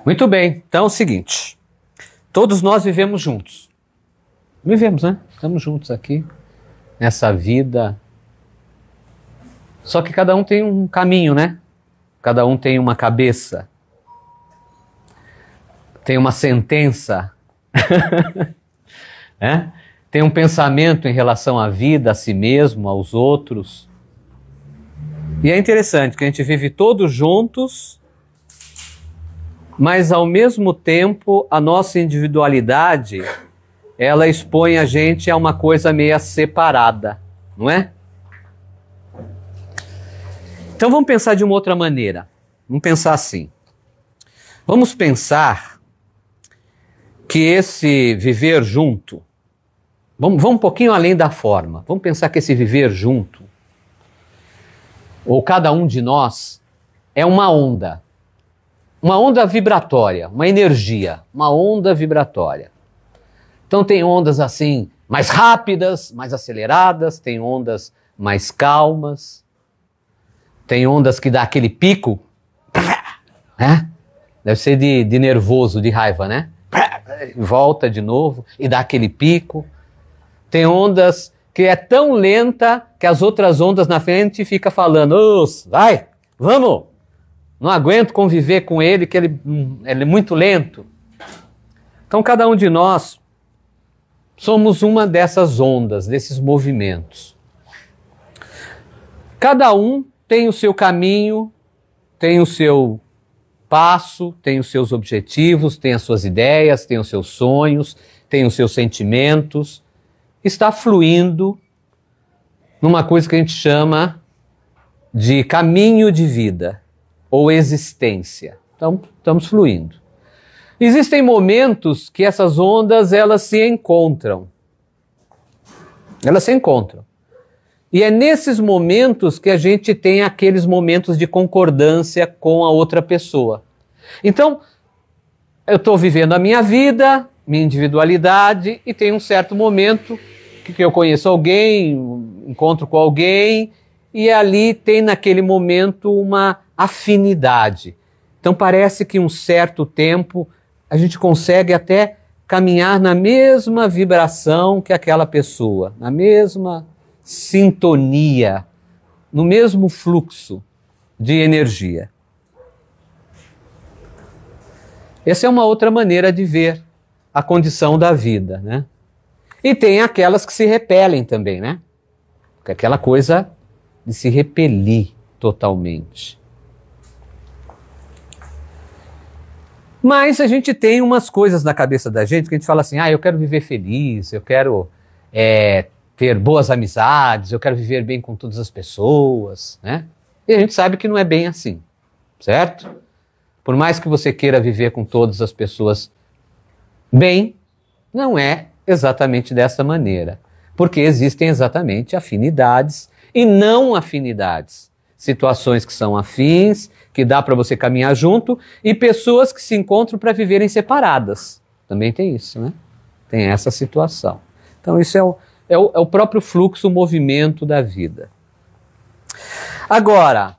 Muito bem, então é o seguinte, todos nós vivemos juntos. Vivemos, né? Estamos juntos aqui, nessa vida. Só que cada um tem um caminho, né? Cada um tem uma cabeça. Tem uma sentença. É? Tem um pensamento em relação à vida, a si mesmo, aos outros. E é interessante que a gente vive todos juntos, mas ao mesmo tempo a nossa individualidade, ela expõe a gente a uma coisa meio separada, não é? Então vamos pensar de uma outra maneira. Vamos pensar assim. Vamos pensar que esse viver junto, vamos um pouquinho além da forma, vamos pensar que esse viver junto, ou cada um de nós, é uma onda vibratória, uma energia, uma onda vibratória. Então tem ondas assim, mais rápidas, mais aceleradas, tem ondas mais calmas, tem ondas que dá aquele pico, né? Deve ser de nervoso, de raiva, né? Volta de novo e dá aquele pico. Tem ondas que é tão lenta que as outras ondas na frente ficam falando, vai, vamos, não aguento conviver com ele, que ele é muito lento. Então cada um de nós somos uma dessas ondas, desses movimentos. Cada um tem o seu caminho, tem o seu passo, tem os seus objetivos, tem as suas ideias, tem os seus sonhos, tem os seus sentimentos. Está fluindo numa coisa que a gente chama de caminho de vida ou existência. Então, estamos fluindo. Existem momentos que essas ondas, elas se encontram. Elas se encontram. E é nesses momentos que a gente tem aqueles momentos de concordância com a outra pessoa. Então, eu estou vivendo a minha vida, minha individualidade, e tem um certo momento que eu conheço alguém, encontro com alguém, e ali tem naquele momento uma afinidade. Então parece que um certo tempo a gente consegue até caminhar na mesma vibração que aquela pessoa, na mesma sintonia, no mesmo fluxo de energia. Essa é uma outra maneira de ver a condição da vida, né? E tem aquelas que se repelem também, né? Aquela coisa de se repelir totalmente. Mas a gente tem umas coisas na cabeça da gente que a gente fala assim, eu quero viver feliz, eu quero ter boas amizades, eu quero viver bem com todas as pessoas, né? E a gente sabe que não é bem assim, certo? Por mais que você queira viver com todas as pessoas bem, não é exatamente dessa maneira, porque existem exatamente afinidades e não afinidades, situações que são afins, que dá para você caminhar junto, e pessoas que se encontram para viverem separadas, também tem isso, né? Tem essa situação. Então isso é o próprio fluxo, o movimento da vida. Agora,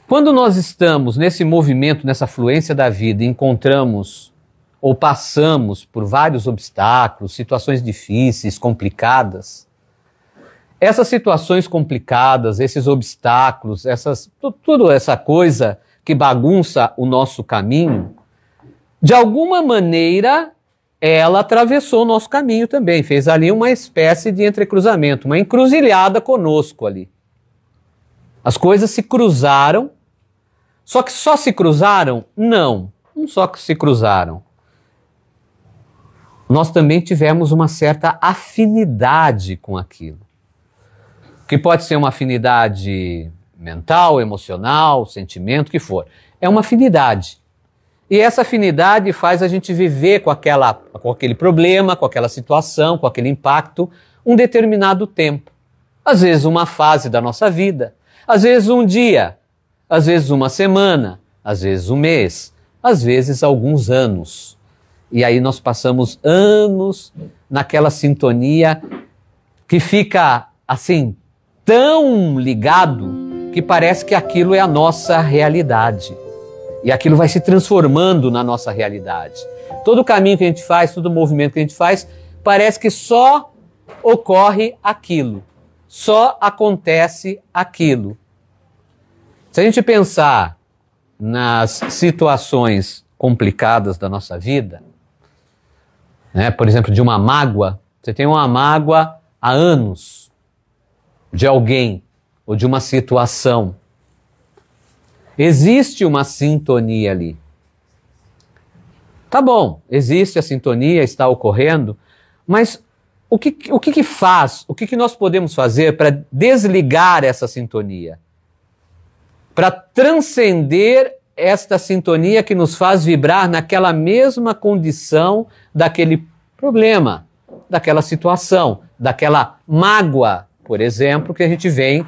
quando nós estamos nesse movimento, nessa fluência da vida, e encontramos ou passamos por vários obstáculos, situações difíceis, complicadas, essas situações complicadas, esses obstáculos, toda essa coisa que bagunça o nosso caminho, de alguma maneira ela atravessou o nosso caminho também, fez ali uma espécie de entrecruzamento, uma encruzilhada conosco ali. As coisas se cruzaram, só que só se cruzaram? Não só que se cruzaram. Nós também tivemos uma certa afinidade com aquilo. Que pode ser uma afinidade mental, emocional, sentimento, o que for. É uma afinidade. E essa afinidade faz a gente viver com aquele problema, com aquela situação, com aquele impacto, um determinado tempo. Às vezes uma fase da nossa vida, às vezes um dia, às vezes uma semana, às vezes um mês, às vezes alguns anos. E aí nós passamos anos naquela sintonia que fica assim tão ligado que parece que aquilo é a nossa realidade. E aquilo vai se transformando na nossa realidade. Todo o caminho que a gente faz, todo o movimento que a gente faz, parece que só ocorre aquilo. Só acontece aquilo. Se a gente pensar nas situações complicadas da nossa vida, né, por exemplo, de uma mágoa, você tem uma mágoa há anos de alguém ou de uma situação. Existe uma sintonia ali. Tá bom, existe a sintonia, está ocorrendo, mas o que faz, o que nós podemos fazer para desligar essa sintonia? Para transcender esta sintonia que nos faz vibrar naquela mesma condição daquele problema, daquela situação, daquela mágoa, por exemplo, que a gente vem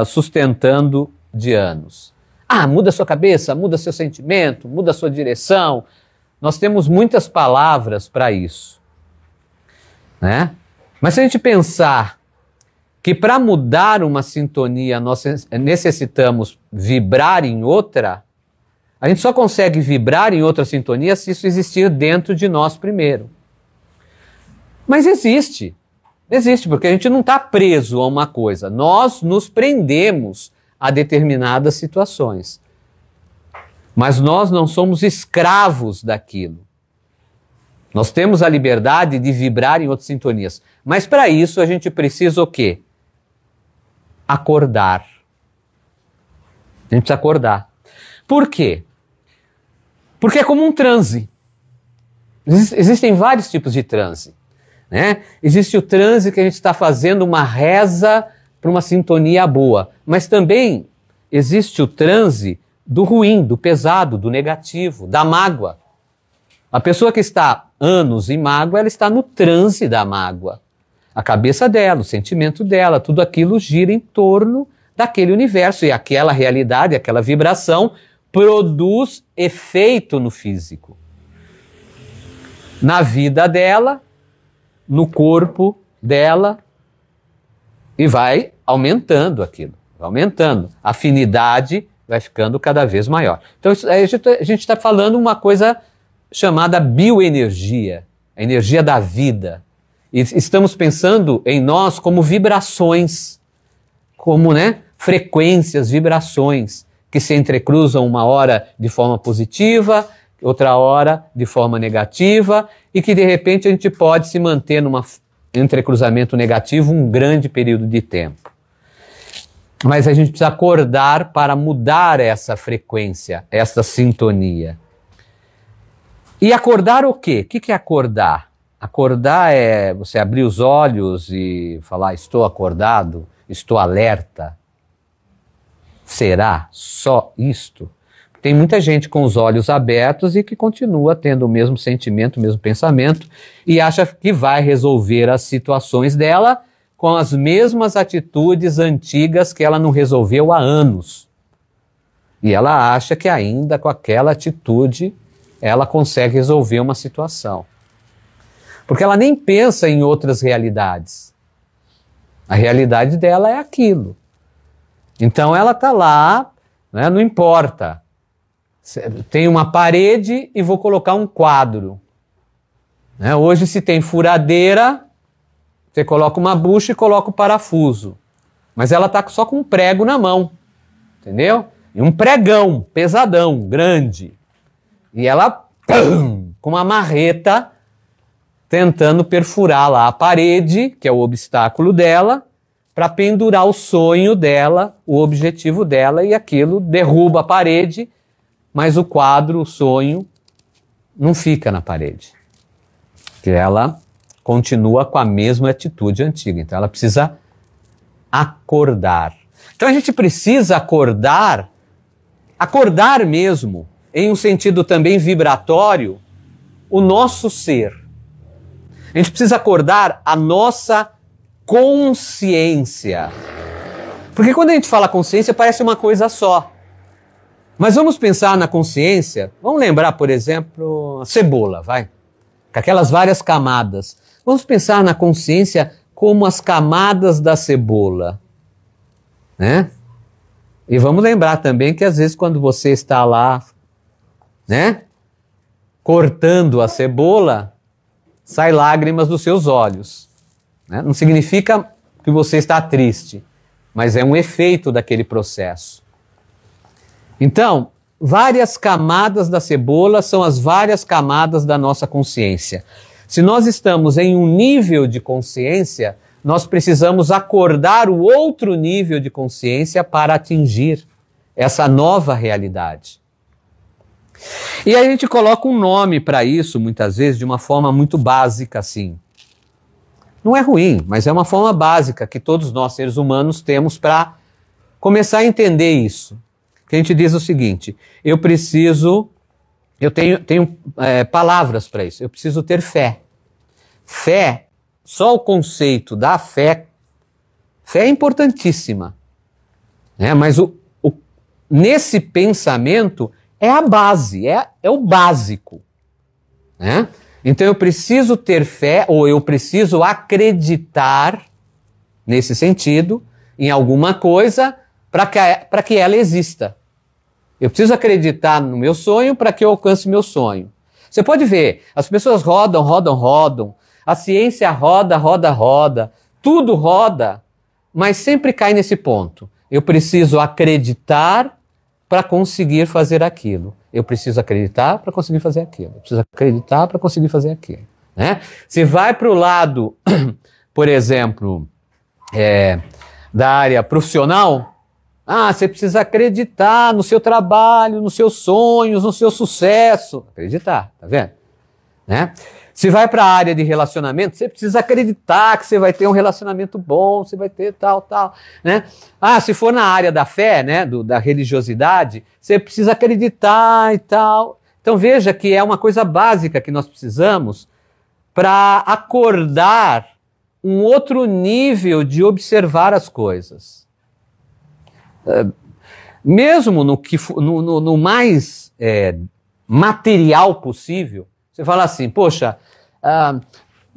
sustentando de anos. Ah, muda sua cabeça, muda seu sentimento, muda sua direção. Nós temos muitas palavras para isso, né? Mas se a gente pensar que para mudar uma sintonia nós necessitamos vibrar em outra, a gente só consegue vibrar em outra sintonia se isso existir dentro de nós primeiro. Mas existe, porque a gente não está preso a uma coisa, nós nos prendemos a determinadas situações. Mas nós não somos escravos daquilo. Nós temos a liberdade de vibrar em outras sintonias. Mas para isso a gente precisa o quê? Acordar. A gente precisa acordar. Por quê? Porque é como um transe. Existem vários tipos de transe, né? Existe o transe que a gente está fazendo uma reza para uma sintonia boa. Mas também existe o transe do ruim, do pesado, do negativo, da mágoa. A pessoa que está anos em mágoa, ela está no transe da mágoa. A cabeça dela, o sentimento dela, tudo aquilo gira em torno daquele universo. E aquela realidade, aquela vibração produz efeito no físico. Na vida dela, no corpo dela, e vai aumentando aquilo, vai aumentando. A afinidade vai ficando cada vez maior. Então a gente está falando uma coisa chamada bioenergia, a energia da vida. E estamos pensando em nós como vibrações, como, né, frequências, vibrações, que se entrecruzam uma hora de forma positiva, outra hora de forma negativa, e que de repente a gente pode se manter num entrecruzamento negativo um grande período de tempo. Mas a gente precisa acordar para mudar essa frequência, essa sintonia. E acordar o quê? O que é acordar? Acordar é você abrir os olhos e falar, estou acordado, estou alerta. Será só isto? Tem muita gente com os olhos abertos e que continua tendo o mesmo sentimento, o mesmo pensamento e acha que vai resolver as situações dela com as mesmas atitudes antigas que ela não resolveu há anos. E ela acha que ainda com aquela atitude ela consegue resolver uma situação. Porque ela nem pensa em outras realidades. A realidade dela é aquilo. Então ela está lá, né, não importa. Tem uma parede e vou colocar um quadro. Né? Hoje se tem furadeira, você coloca uma bucha e coloca o parafuso. Mas ela está só com um prego na mão. Entendeu? E um pregão, pesadão, grande. E ela, com uma marreta, tentando perfurar lá a parede, que é o obstáculo dela, para pendurar o sonho dela, o objetivo dela, e aquilo derruba a parede, mas o quadro, o sonho, não fica na parede. Porque ela continua com a mesma atitude antiga. Então ela precisa acordar. Então a gente precisa acordar mesmo, em um sentido também vibratório, o nosso ser. A gente precisa acordar a nossa consciência. Porque quando a gente fala consciência, parece uma coisa só. Mas vamos pensar na consciência, vamos lembrar, por exemplo, a cebola, vai? Com aquelas várias camadas. Vamos pensar na consciência como as camadas da cebola, né? E vamos lembrar também que às vezes quando você está lá, né, cortando a cebola, sai lágrimas dos seus olhos. Né? Não significa que você está triste, mas é um efeito daquele processo. Então, várias camadas da cebola são as várias camadas da nossa consciência. Se nós estamos em um nível de consciência, nós precisamos acordar o outro nível de consciência para atingir essa nova realidade. E a gente coloca um nome para isso, muitas vezes, de uma forma muito básica, assim. Não é ruim, mas é uma forma básica que todos nós, seres humanos, temos para começar a entender isso. Que a gente diz o seguinte, eu tenho palavras para isso, eu preciso ter fé. Fé, só o conceito da fé é importantíssima, né? Mas nesse pensamento é a base, é o básico, né? Então eu preciso ter fé, ou eu preciso acreditar, nesse sentido, em alguma coisa para que ela exista. Eu preciso acreditar no meu sonho para que eu alcance meu sonho. Você pode ver, as pessoas rodam, a ciência roda, tudo roda, mas sempre cai nesse ponto. Eu preciso acreditar para conseguir fazer aquilo. Eu preciso acreditar para conseguir fazer aquilo. Eu preciso acreditar para conseguir fazer aquilo. Né? Se vai para o lado, por exemplo, da área profissional, você precisa acreditar no seu trabalho, nos seus sonhos, no seu sucesso. Acreditar, tá vendo? Né? Se vai para a área de relacionamento, você precisa acreditar que você vai ter um relacionamento bom, você vai ter tal. Né? Se for na área da fé, né, da religiosidade, você precisa acreditar e tal. Então veja que é uma coisa básica que nós precisamos para acordar um outro nível de observar as coisas. Mesmo no mais material possível, você fala assim, poxa,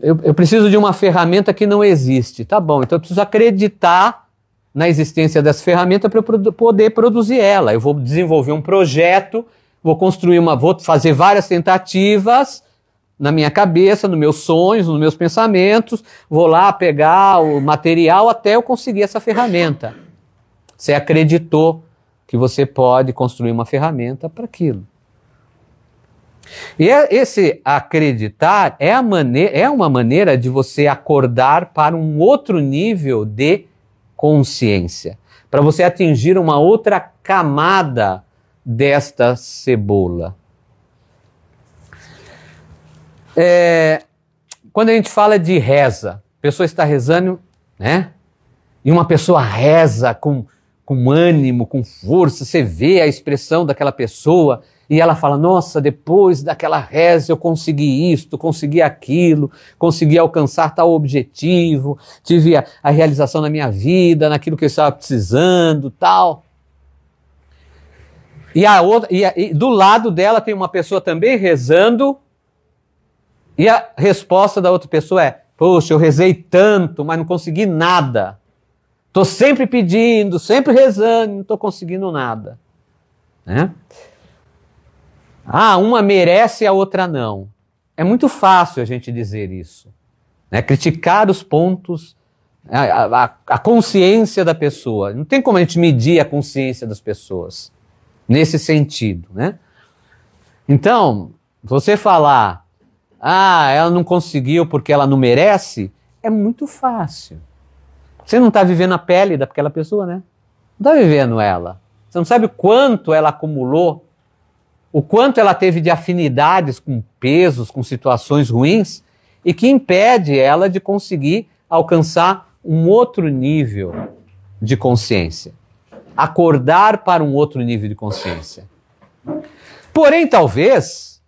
eu preciso de uma ferramenta que não existe. Tá bom, então eu preciso acreditar na existência dessa ferramenta para eu poder produzir ela. Eu vou desenvolver um projeto, vou fazer várias tentativas na minha cabeça, nos meus sonhos, nos meus pensamentos, vou lá pegar o material até eu conseguir essa ferramenta. Você acreditou que você pode construir uma ferramenta para aquilo. E esse acreditar é uma maneira de você acordar para um outro nível de consciência, para você atingir uma outra camada desta cebola. Quando a gente fala de reza, a pessoa está rezando, né? E uma pessoa reza com ânimo, com força, você vê a expressão daquela pessoa e ela fala, nossa, depois daquela reza eu consegui isto, consegui aquilo, consegui alcançar tal objetivo, tive a realização na minha vida, naquilo que eu estava precisando, tal. E do lado dela tem uma pessoa também rezando e a resposta da outra pessoa é, poxa, eu rezei tanto, mas não consegui nada. Estou sempre pedindo, sempre rezando, não estou conseguindo nada. Né? Uma merece, a outra não. É muito fácil a gente dizer isso. Né? Criticar os pontos, a consciência da pessoa. Não tem como a gente medir a consciência das pessoas nesse sentido. Né? Então, você falar, ela não conseguiu porque ela não merece, é muito fácil. Você não está vivendo a pele daquela pessoa, né? Não está vivendo ela. Você não sabe o quanto ela acumulou, o quanto ela teve de afinidades com pesos, com situações ruins, e que impede ela de conseguir alcançar um outro nível de consciência. Acordar para um outro nível de consciência. Porém, talvez,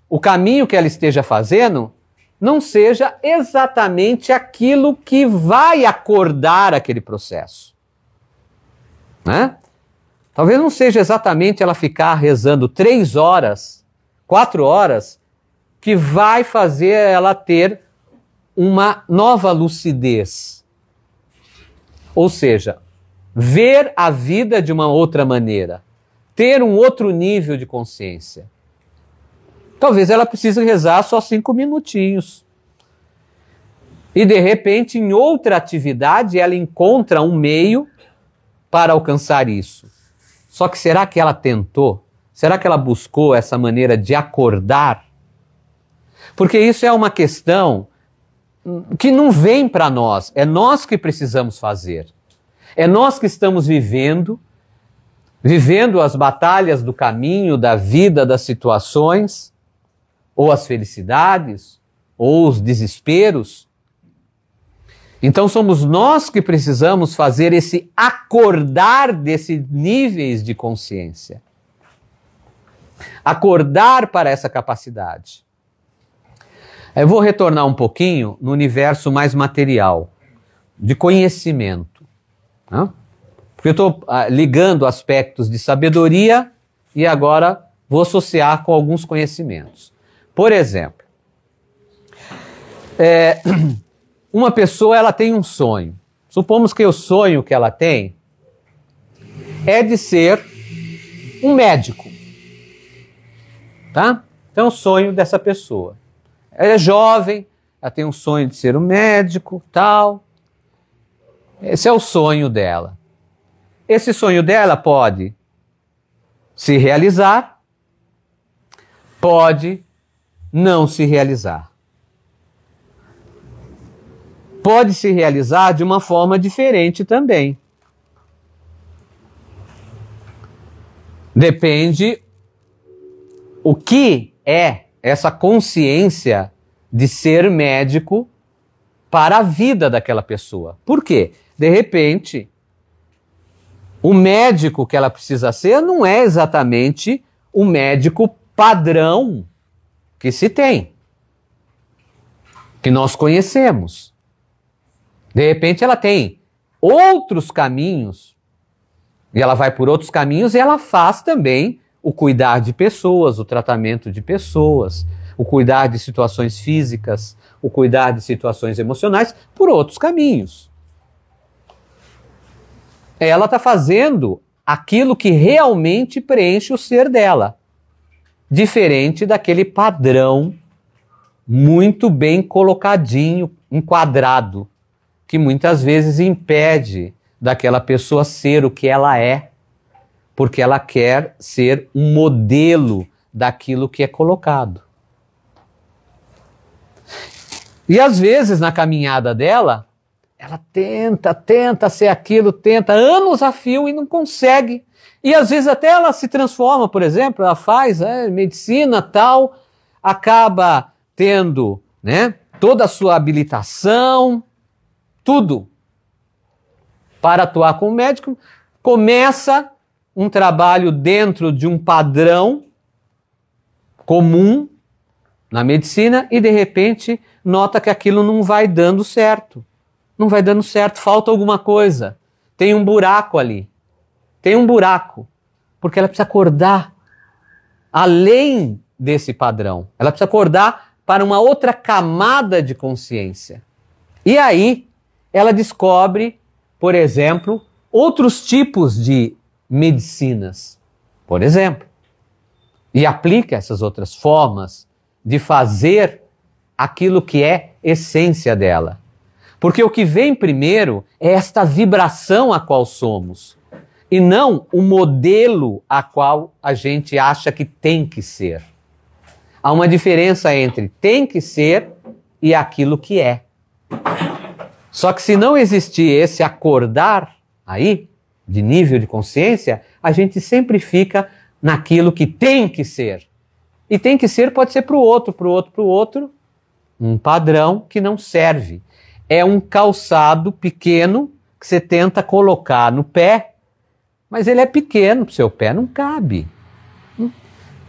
o caminho que ela esteja fazendo não seja exatamente aquilo que vai acordar aquele processo. Né? Talvez não seja exatamente ela ficar rezando 3 horas, 4 horas, que vai fazer ela ter uma nova lucidez. Ou seja, ver a vida de uma outra maneira, ter um outro nível de consciência. Talvez ela precise rezar só 5 minutinhos. E de repente, em outra atividade, ela encontra um meio para alcançar isso. Só que será que ela tentou? Será que ela buscou essa maneira de acordar? Porque isso é uma questão que não vem para nós, é nós que precisamos fazer. É nós que estamos vivendo as batalhas do caminho, da vida, das situações, ou as felicidades, ou os desesperos. Então somos nós que precisamos fazer esse acordar desses níveis de consciência. Acordar para essa capacidade. Eu vou retornar um pouquinho no universo mais material, de conhecimento. Né? Porque eu estou ligando aspectos de sabedoria e agora vou associar com alguns conhecimentos. Por exemplo, uma pessoa ela tem um sonho. Supomos que o sonho que ela tem é de ser um médico. Tá? Então é o sonho dessa pessoa. Ela é jovem, ela tem um sonho de ser um médico, tal. Esse é o sonho dela. Esse sonho dela pode se realizar, pode não se realizar. Pode se realizar de uma forma diferente também. Depende o que é essa consciência de ser médico para a vida daquela pessoa. Por quê? De repente, o médico que ela precisa ser não é exatamente o médico padrão que se tem, que nós conhecemos. De repente ela tem outros caminhos, e ela vai por outros caminhos e ela faz também o cuidar de pessoas, o tratamento de pessoas, o cuidar de situações físicas, o cuidar de situações emocionais por outros caminhos. Ela está fazendo aquilo que realmente preenche o ser dela, diferente daquele padrão muito bem colocadinho, enquadrado, que muitas vezes impede daquela pessoa ser o que ela é, porque ela quer ser um modelo daquilo que é colocado. E às vezes na caminhada dela, ela tenta ser aquilo, tenta anos a fio e não consegue. E às vezes até ela se transforma, por exemplo, ela faz medicina tal, acaba tendo, né, toda a sua habilitação, tudo para atuar como médico, começa um trabalho dentro de um padrão comum na medicina e de repente nota que aquilo não vai dando certo. Não vai dando certo, falta alguma coisa. Tem um buraco ali. Tem um buraco. Porque ela precisa acordar além desse padrão. Ela precisa acordar para uma outra camada de consciência. E aí ela descobre, por exemplo, outros tipos de medicinas, por exemplo. E aplica essas outras formas de fazer aquilo que é essência dela. Porque o que vem primeiro é esta vibração a qual somos, e não o modelo a qual a gente acha que tem que ser. Há uma diferença entre tem que ser e aquilo que é. Só que se não existir esse acordar aí, de nível de consciência, a gente sempre fica naquilo que tem que ser. E tem que ser pode ser para o outro, um padrão que não serve. É um calçado pequeno que você tenta colocar no pé, mas ele é pequeno para o seu pé, não cabe.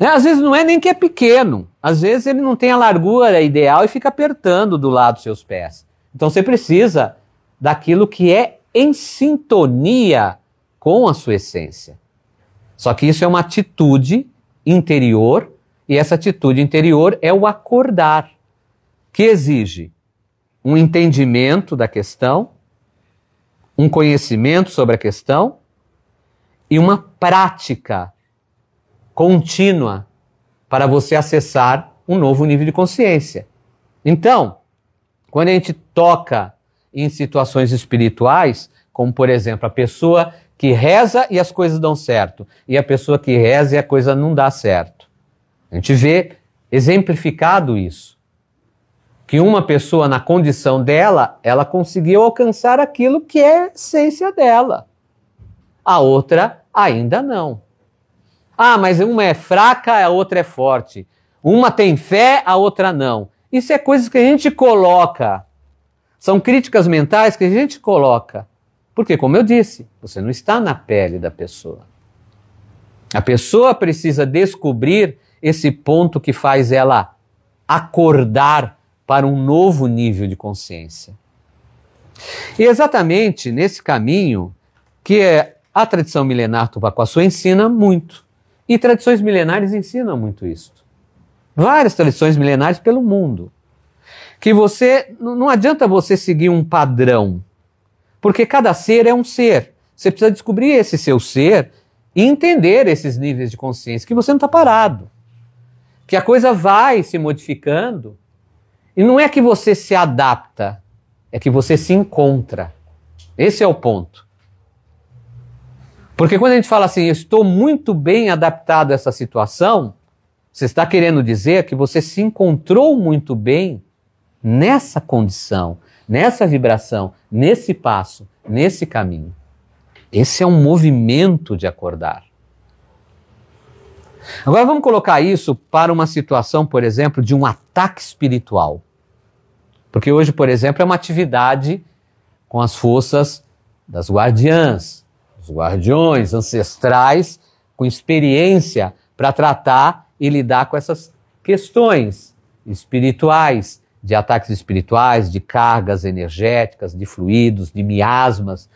Às vezes não é nem que é pequeno, às vezes ele não tem a largura ideal e fica apertando do lado dos seus pés. Então você precisa daquilo que é em sintonia com a sua essência. Só que isso é uma atitude interior, e essa atitude interior é o acordar, que exige um entendimento da questão, um conhecimento sobre a questão e uma prática contínua para você acessar um novo nível de consciência. Então, quando a gente toca em situações espirituais, como por exemplo a pessoa que reza e as coisas dão certo, e a pessoa que reza e a coisa não dá certo. A gente vê exemplificado isso. Que uma pessoa na condição dela, ela conseguiu alcançar aquilo que é a essência dela. A outra ainda não. Ah, mas uma é fraca, a outra é forte. Uma tem fé, a outra não. Isso é coisas que a gente coloca. São críticas mentais que a gente coloca. Porque, como eu disse, você não está na pele da pessoa. A pessoa precisa descobrir esse ponto que faz ela acordar para um novo nível de consciência. E exatamente nesse caminho que a tradição milenar Tupacuaçu ensina muito. E tradições milenares ensinam muito isso. Várias tradições milenares pelo mundo. Que você, não adianta você seguir um padrão, porque cada ser é um ser. Você precisa descobrir esse seu ser e entender esses níveis de consciência, que você não está parado. Que a coisa vai se modificando. E não é que você se adapta, é que você se encontra. Esse é o ponto. Porque quando a gente fala assim, eu estou muito bem adaptado a essa situação, você está querendo dizer que você se encontrou muito bem nessa condição, nessa vibração, nesse passo, nesse caminho. Esse é um movimento de acordar. Agora vamos colocar isso para uma situação, por exemplo, de um ataque espiritual. Porque hoje, por exemplo, é uma atividade com as forças das guardiãs, os guardiões ancestrais, com experiência para tratar e lidar com essas questões espirituais, de ataques espirituais, de cargas energéticas, de fluidos, de miasmas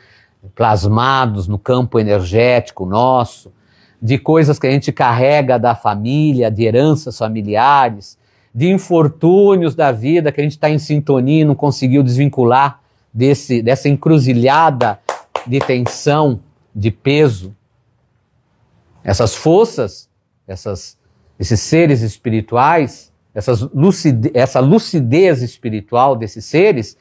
plasmados no campo energético nosso, de coisas que a gente carrega da família, de heranças familiares, de infortúnios da vida que a gente está em sintonia e não conseguiu desvincular dessa encruzilhada de tensão, de peso. Essas forças, esses seres espirituais, essa lucidez espiritual desses seres,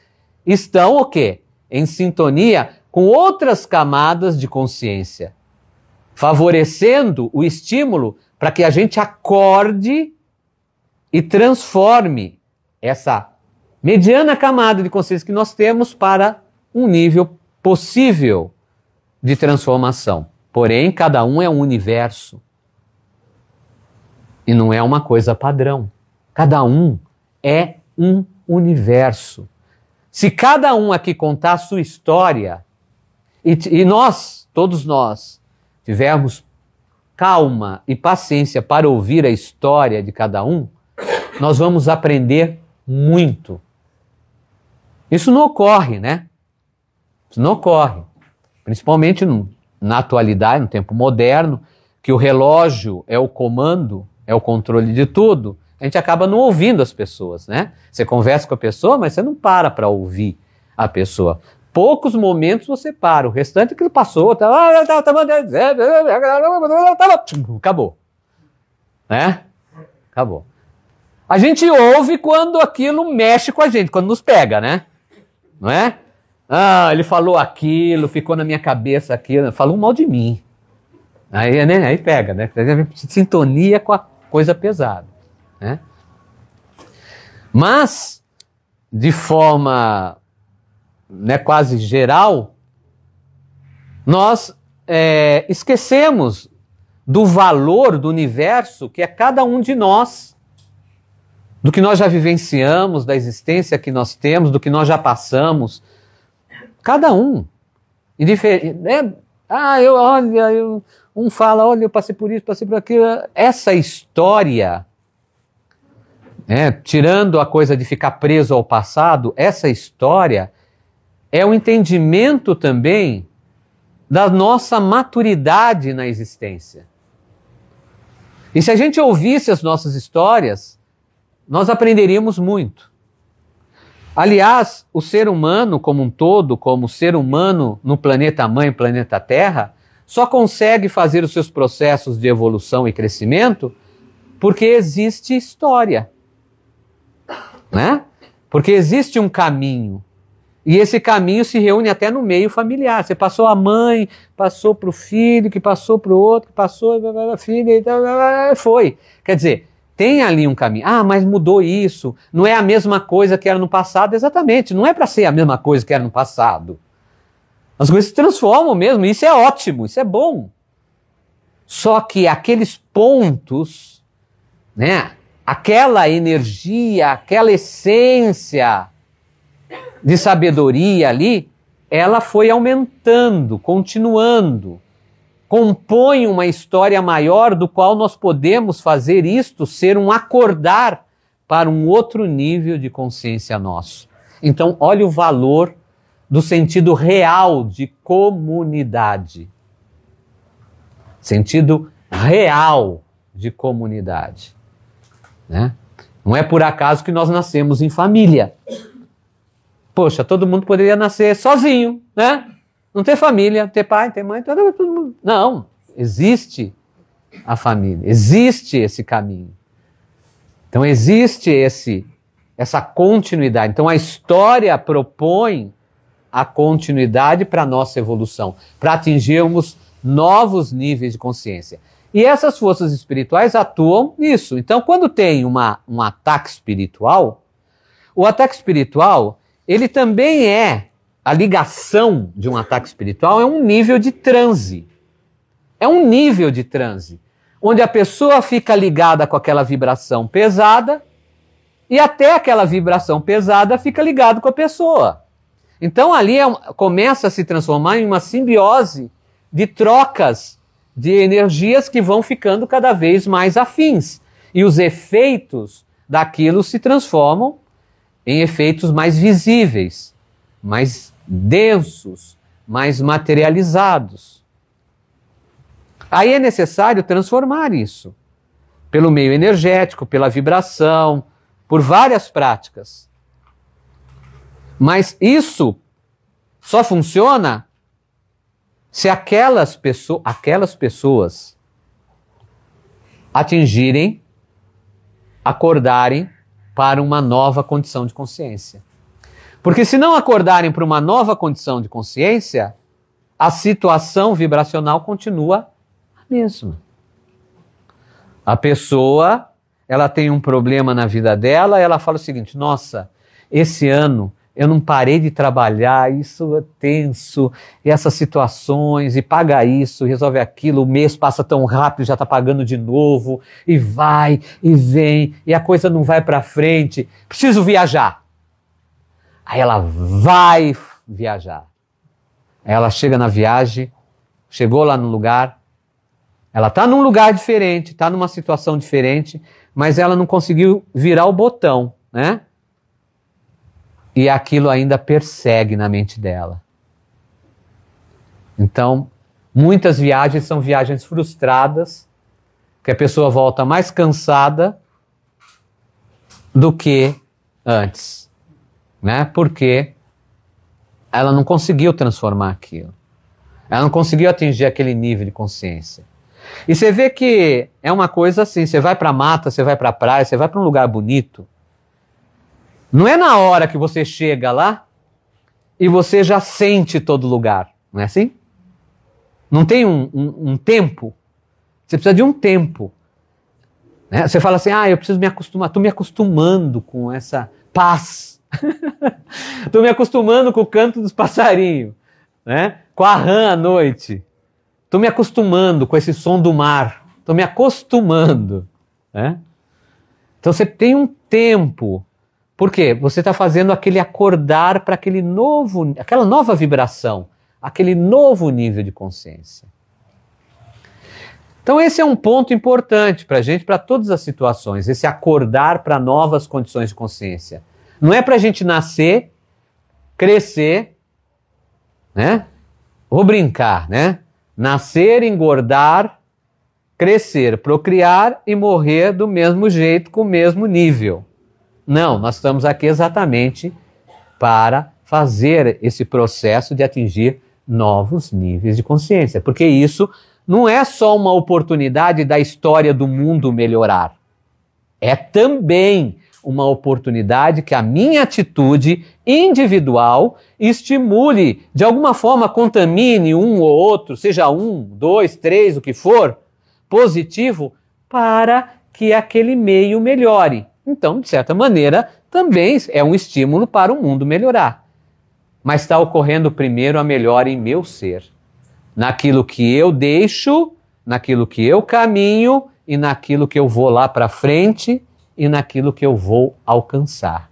estão o quê? Em sintonia com outras camadas de consciência, favorecendo o estímulo para que a gente acorde e transforme essa mediana camada de consciência que nós temos para um nível possível de transformação. Porém, cada um é um universo. E não é uma coisa padrão. Cada um é um universo. Se cada um aqui contar a sua história, e nós, todos nós, tivermos calma e paciência para ouvir a história de cada um, nós vamos aprender muito. Isso não ocorre, né? Isso não ocorre. Principalmente na atualidade, no tempo moderno, que o relógio é o comando, é o controle de tudo, a gente acaba não ouvindo as pessoas, né? Você conversa com a pessoa, mas você não para ouvir a pessoa. Poucos momentos você para, o restante que passou, acabou. Né? Acabou. A gente ouve quando aquilo mexe com a gente, quando nos pega, né? Não é? Ah, ele falou aquilo, ficou na minha cabeça aquilo, falou mal de mim. Aí, né? Aí pega, né? Sintonia com a coisa pesada, né? Mas, de forma quase geral, nós esquecemos do valor do universo que é cada um de nós, do que nós já vivenciamos, da existência que nós temos, do que nós já passamos. Cada um. Né? Um fala, olha, eu passei por isso, passei por aquilo. Essa história, tirando a coisa de ficar preso ao passado, essa história é o entendimento também da nossa maturidade na existência. E se a gente ouvisse as nossas histórias, nós aprenderíamos muito. Aliás, o ser humano como um todo, como ser humano no planeta Mãe, planeta Terra, só consegue fazer os seus processos de evolução e crescimento porque existe história, né? Porque existe um caminho. E esse caminho se reúne até no meio familiar. Você passou a mãe, passou para o filho, que passou para o outro, que passou a filha, e foi. Quer dizer, tem ali um caminho. Ah, mas mudou isso. Não é a mesma coisa que era no passado. Exatamente, não é para ser a mesma coisa que era no passado. As coisas se transformam mesmo, isso é ótimo, isso é bom. Só que aqueles pontos, né, aquela energia, aquela essência de sabedoria ali, ela foi aumentando, continuando, compõe uma história maior do qual nós podemos fazer isto ser um acordar para um outro nível de consciência nosso. Então, olha o valor do sentido real de comunidade. Sentido real de comunidade, né? Não é por acaso que nós nascemos em família. Poxa, todo mundo poderia nascer sozinho, né? Não ter família, ter pai, ter mãe, todo mundo. Não, existe a família, existe esse caminho. Então existe essa continuidade. Então a história propõe a continuidade para a nossa evolução, para atingirmos novos níveis de consciência. E essas forças espirituais atuam nisso. Então, quando tem um ataque espiritual, o ataque espiritual, ele também a ligação de um ataque espiritual é um nível de transe. É um nível de transe, onde a pessoa fica ligada com aquela vibração pesada e até aquela vibração pesada fica ligada com a pessoa. Então ali começa a se transformar em uma simbiose de trocas de energias que vão ficando cada vez mais afins. E os efeitos daquilo se transformam em efeitos mais visíveis, mais densos, mais materializados. Aí é necessário transformar isso, pelo meio energético, pela vibração, por várias práticas. Mas isso só funciona se aquelas pessoas atingirem, acordarem para uma nova condição de consciência. Porque se não acordarem para uma nova condição de consciência, a situação vibracional continua a mesma. A pessoa, ela tem um problema na vida dela, ela fala o seguinte: nossa, esse ano eu não parei de trabalhar, isso é tenso, e essas situações, e paga isso, resolve aquilo, o mês passa tão rápido, já está pagando de novo, e vai, e vem, e a coisa não vai para frente, preciso viajar. Aí ela vai viajar. Aí ela chega na viagem, chegou lá no lugar, ela está num lugar diferente, está numa situação diferente, mas ela não conseguiu virar o botão, né? E aquilo ainda persegue na mente dela. Então, muitas viagens são viagens frustradas, que a pessoa volta mais cansada do que antes, né? Porque ela não conseguiu transformar aquilo. Ela não conseguiu atingir aquele nível de consciência. E você vê que é uma coisa assim, você vai para a mata, você vai para a praia, você vai para um lugar bonito, não é na hora que você chega lá e você já sente todo lugar, não é assim? Não tem um tempo. Você precisa de um tempo. Né? Você fala assim, eu preciso me acostumar, estou me acostumando com essa paz. Estou me acostumando com o canto dos passarinhos, né? Com a rã à noite. Estou me acostumando com esse som do mar. Estou me acostumando. Né? Então você tem um tempo. Por quê? Você está fazendo aquele acordar para aquela nova vibração, aquele novo nível de consciência. Então esse é um ponto importante para a gente, para todas as situações, esse acordar para novas condições de consciência. Não é para a gente nascer, crescer, né? Vou brincar, né? Nascer, engordar, crescer, procriar e morrer do mesmo jeito, com o mesmo nível. Não, nós estamos aqui exatamente para fazer esse processo de atingir novos níveis de consciência. Porque isso não é só uma oportunidade da história do mundo melhorar. É também uma oportunidade que a minha atitude individual estimule, de alguma forma contamine um ou outro, seja 1, 2, 3, o que for, positivo, para que aquele meio melhore. Então, de certa maneira, também é um estímulo para o mundo melhorar. Mas está ocorrendo primeiro a melhora em meu ser. Naquilo que eu deixo, naquilo que eu caminho e naquilo que eu vou lá para frente e naquilo que eu vou alcançar.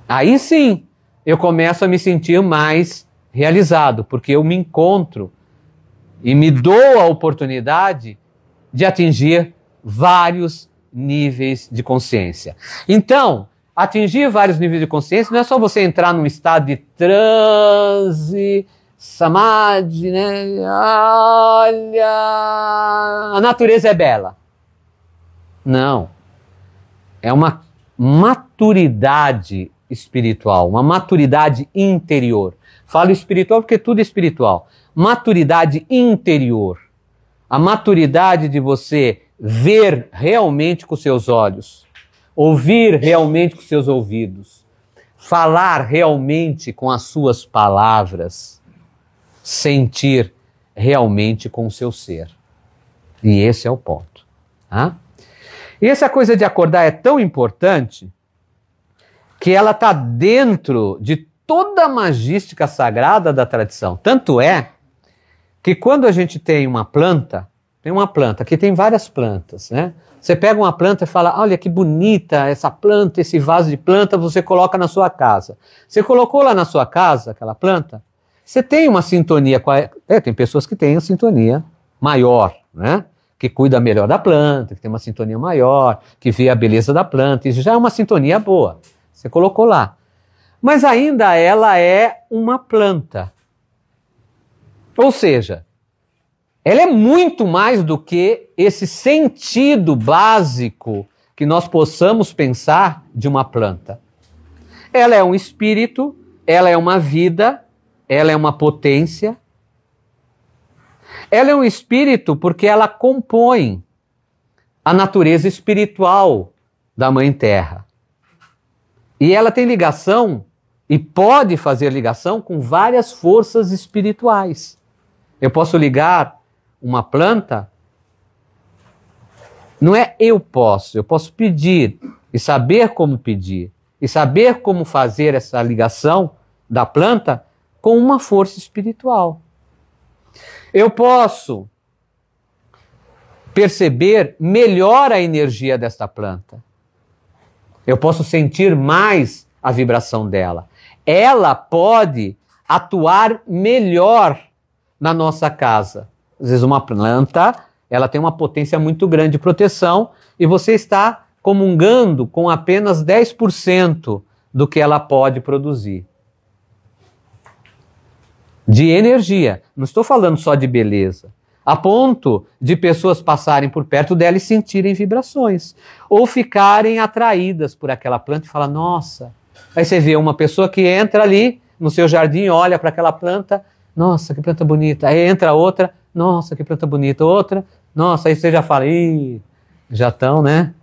Aí sim, eu começo a me sentir mais realizado, porque eu me encontro e me dou a oportunidade de atingir vários níveis de consciência. Então, atingir vários níveis de consciência não é só você entrar num estado de transe, samadhi, né? Olha, a natureza é bela. Não. É uma maturidade espiritual, uma maturidade interior. Falo espiritual porque tudo é espiritual. Maturidade interior. A maturidade de você ver realmente com seus olhos, ouvir realmente com seus ouvidos, falar realmente com as suas palavras, sentir realmente com o seu ser. E esse é o ponto. Tá? E essa coisa de acordar é tão importante que ela está dentro de toda a magística sagrada da tradição. Tanto é que quando a gente tem uma planta, aqui tem várias plantas, né? Você pega uma planta e fala, olha que bonita essa planta, esse vaso de planta, você coloca na sua casa. Você colocou lá na sua casa aquela planta, você tem uma sintonia com a... tem pessoas que têm uma sintonia maior, né? Que cuida melhor da planta, que tem uma sintonia maior, que vê a beleza da planta, isso já é uma sintonia boa. Você colocou lá. Mas ainda ela é uma planta. Ou seja, ela é muito mais do que esse sentido básico que nós possamos pensar de uma planta. Ela é um espírito, ela é uma vida, ela é uma potência. Ela é um espírito porque ela compõe a natureza espiritual da Mãe Terra. E ela tem ligação e pode fazer ligação com várias forças espirituais. Eu posso ligar uma planta, não é eu posso pedir e saber como pedir, e saber como fazer essa ligação da planta com uma força espiritual. Eu posso perceber melhor a energia desta planta. Eu posso sentir mais a vibração dela. Ela pode atuar melhor na nossa casa. Às vezes uma planta, ela tem uma potência muito grande de proteção e você está comungando com apenas 10% do que ela pode produzir. De energia. Não estou falando só de beleza. A ponto de pessoas passarem por perto dela e sentirem vibrações. Ou ficarem atraídas por aquela planta e falar, nossa. Aí você vê uma pessoa que entra ali no seu jardim, olha para aquela planta, nossa, que planta bonita. Aí entra outra, nossa, que planta bonita. Outra, nossa, aí você já fala, ih, já estão, né?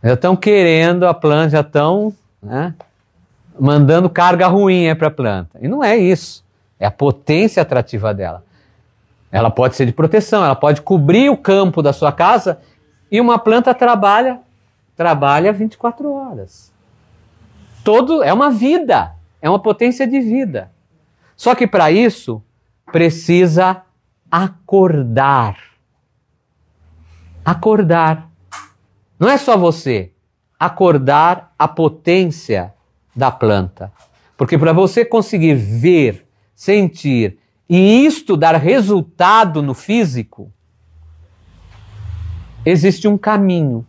Já estão querendo a planta, já estão, né, mandando carga ruim para a planta. E não é isso. É a potência atrativa dela. Ela pode ser de proteção, ela pode cobrir o campo da sua casa e uma planta trabalha 24 horas. É uma vida, é uma potência de vida. Só que para isso precisa acordar. Acordar. Não é só você. Acordar a potência da planta. Porque para você conseguir ver, sentir e isto dar resultado no físico, existe um caminho.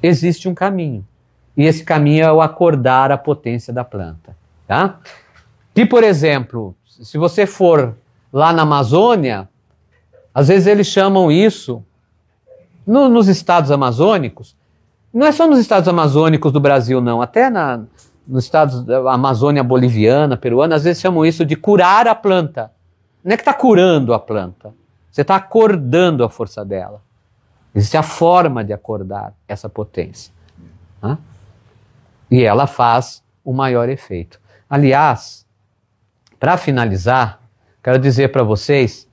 Existe um caminho. E esse caminho é o acordar a potência da planta. Tá? Que, por exemplo, se você for lá na Amazônia, às vezes eles chamam isso, nos estados amazônicos, Não é só nos estados amazônicos do Brasil, não. Até nos estados da Amazônia boliviana, peruana, às vezes chamam isso de curar a planta. Não é que está curando a planta. Você está acordando a força dela. Existe a forma de acordar essa potência. Né? E ela faz o maior efeito. Aliás, para finalizar, quero dizer para vocês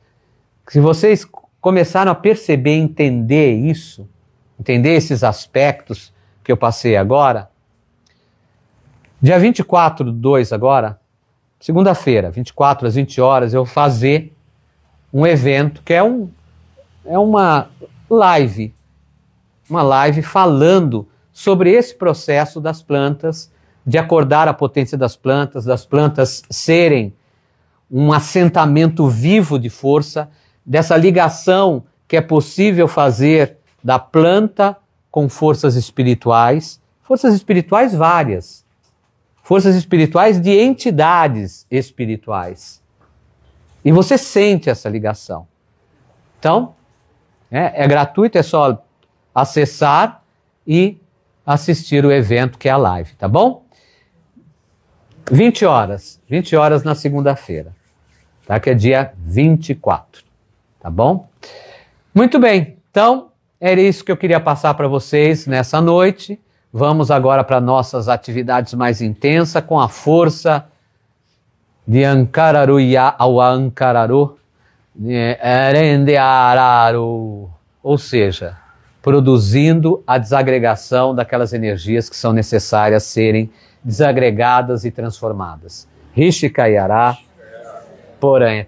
que se vocês começaram a perceber, entender isso, entender esses aspectos que eu passei agora, dia 24/2 agora, segunda-feira, 24 às 20 horas, eu vou fazer um evento que é uma live falando sobre esse processo das plantas, de acordar a potência das plantas serem um assentamento vivo de força, dessa ligação que é possível fazer da planta com forças espirituais várias, forças espirituais de entidades espirituais. E você sente essa ligação. Então, é gratuito, é só acessar e assistir o evento que é a live, tá bom? 20 horas na segunda-feira, tá? Que é dia 24, tá bom? Muito bem, então era isso que eu queria passar para vocês nessa noite. Vamos agora para nossas atividades mais intensas com a força de Ankararu ao Ankararu, Erendeararu, ou seja, produzindo a desagregação daquelas energias que são necessárias serem desagregadas e transformadas. Rishikayara, Porém.